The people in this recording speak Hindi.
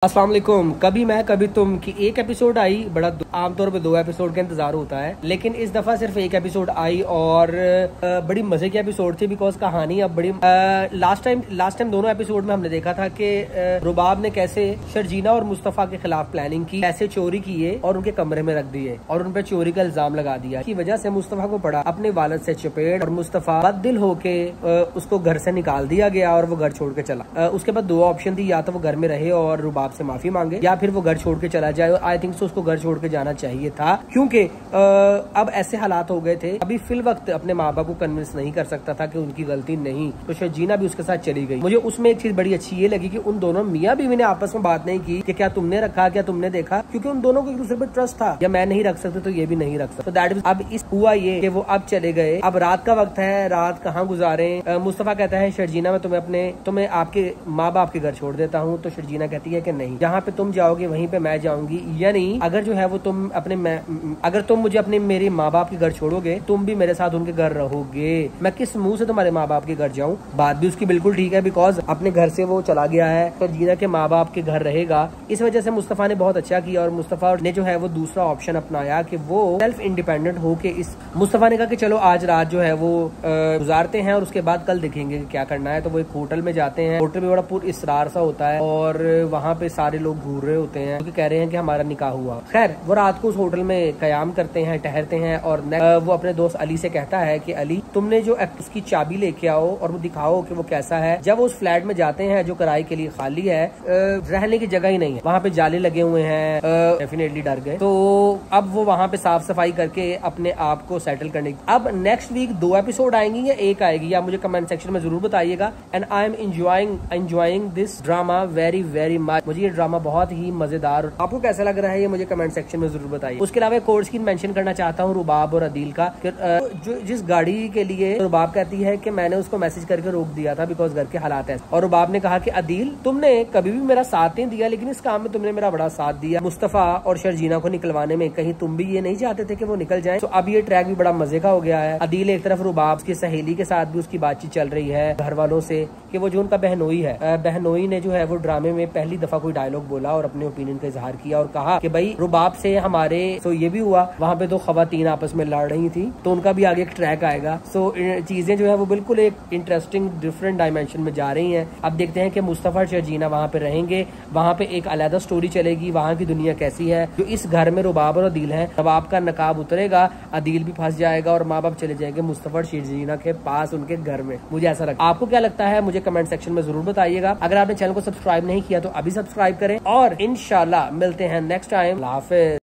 अस्सलाम वालेकुम। कभी मैं कभी तुम की एक एपिसोड आई, बड़ा आमतौर पे 2 एपिसोड का इंतजार होता है, लेकिन इस दफा सिर्फ एक एपिसोड आई और बड़ी मजे की एपिसोड थी बिकॉज कहानी अब बड़ी लास्ट टाइम दोनों एपिसोड में हमने देखा था कि रुबाब ने कैसे शर्जीना और मुस्तफा के खिलाफ प्लानिंग की, कैसे चोरी किए और उनके कमरे में रख दिए और उन पर चोरी का इल्जाम लगा दिया। की वजह से मुस्तफा को पड़ा अपने वालिद से चपेट और मुस्तफा बददिल होके उसको घर से निकाल दिया गया और वो घर छोड़ के चला। उसके बाद 2 ऑप्शन थी, या तो वो घर में रहे और रुबाब से माफी मांगे या फिर वो घर छोड़ के चला जाए। और आई थिंक सो उसको घर छोड़ के जाना चाहिए था, क्योंकि अब ऐसे हालात हो गए थे, अभी फिल वक्त अपने माँ बाप को कन्विंस नहीं कर सकता था कि उनकी गलती नहीं, तो शर्जीना भी उसके साथ चली गई। मुझे उसमें एक चीज बड़ी अच्छी ये लगी कि उन दोनों मियाँ बीवी ने आपस में बात नहीं की कि क्या तुमने रखा, क्या तुमने देखा, क्योंकि उन दोनों को एक दूसरे पर ट्रस्ट था, या मैं नहीं रख सकते तो ये भी नहीं रख सकते। दैट अब इस हुआ ये कि वो अब चले गए। अब रात का वक्त है, रात कहाँ गुजारे। मुस्तफा कहता है शर्जीना मैं तुम्हें आपके माँ बाप के घर छोड़ देता हूँ, तो शर्जीना कहती है कि नहीं, जहाँ पे तुम जाओगे वहीं पे मैं जाऊंगी, यानी अगर जो है वो अगर तुम मुझे मेरे माँ बाप के घर छोड़ोगे, तुम भी मेरे साथ उनके घर रहोगे। मैं किस मुंह से तुम्हारे माँ बाप के घर जाऊं। बात भी उसकी बिल्कुल ठीक है, बिकॉज अपने घर से वो चला गया है तो जीना के माँ बाप के घर रहेगा। इस वजह से मुस्तफा ने बहुत अच्छा किया और मुस्तफा ने जो है वो दूसरा ऑप्शन अपनाया कि वो सेल्फ इंडिपेंडेंट होके मुस्तफा ने कहा कि चलो आज रात जो है वो गुजारते हैं और उसके बाद कल देखेंगे कि क्या करना है। तो वो एक होटल में जाते हैं। होटल में बड़ा पूरा इसरार सा होता है और वहाँ पे सारे लोग घूर रहे होते हैं क्योंकि कह रहे हैं कि हमारा निकाह हुआ। खैर वो रात को उस होटल में कयाम करते हैं, ठहरते हैं और वो अपने दोस्त अली से कहता है कि अली तुमने जो उसकी चाबी लेके आओ और वो दिखाओ कि वो कैसा है। जब वो उस फ्लैट में जाते हैं जो किराए के लिए खाली है, रहने की जगह ही नहीं है, वहाँ पे जाले लगे हुए हैं, डेफिनेटली डर गए। तो अब वो वहाँ पे साफ सफाई करके अपने आप को सेटल करने। अब नेक्स्ट वीक 2 एपिसोड आएंगी या 1 आएगी, या मुझे कमेंट सेक्शन में जरूर बताइएगा। And I am enjoying this drama very very much. मुझे ये ड्रामा बहुत ही मजेदार, आपको कैसा लग रहा है ये मुझे कमेंट सेक्शन में जरूर बताइए। उसके अलावा कोर्स की मेंशन करना चाहता हूँ रुबाब और अदील का, जो जिस गाड़ी के लिए रुबाब कहती है कि मैंने उसको मैसेज करके रोक दिया था बिकॉज घर के हालात है, और रुबाब ने कहा कि अदील तुमने कभी भी मेरा साथ नहीं दिया, लेकिन इस काम में तुमने मेरा बड़ा साथ दिया मुस्तफा और शर्जीना को निकलवाने में। कहीं तुम भी ये नहीं चाहते थे कि वो निकल जाए। तो अब ये ट्रैक भी बड़ा मजे का हो गया है। अदील एक तरफ रुबाब की सहेली के साथ भी उसकी बातचीत चल रही है घर वालों से कि वो जो उनका बहनोई है, बहनोई ने जो है वो ड्रामे में पहली दफा कोई डायलॉग बोला और अपने ओपिनियन का इजहार किया और कहा कि भाई रुबाब से हमारे तो ये भी हुआ, वहाँ पे 2 खवातीन आपस में लड़ रही थी, तो उनका भी आगे एक ट्रैक आएगा। सो चीजें जो है वो बिल्कुल एक इंटरेस्टिंग डिफरेंट डायमेंशन में जा रही हैं। अब देखते हैं कि मुस्तफा और शर्जीना वहाँ पे रहेंगे, वहाँ पे एक अलग स्टोरी चलेगी, वहाँ की दुनिया कैसी है। जो इस घर में रुबाब और अदील है, रुबाब का नकाब उतरेगा, अदील भी फंस जाएगा और माँ बाप चले जाएंगे मुस्तफा और शर्जीना के पास उनके घर में। मुझे ऐसा लगता है। आपको क्या लगता है मुझे कमेंट सेक्शन में जरूर बताइएगा। अगर आपने चैनल को सब्सक्राइब नहीं किया तो अभी सब्सक्राइब करें और इंशाल्लाह मिलते हैं नेक्स्ट टाइम। अल्लाह हाफिज।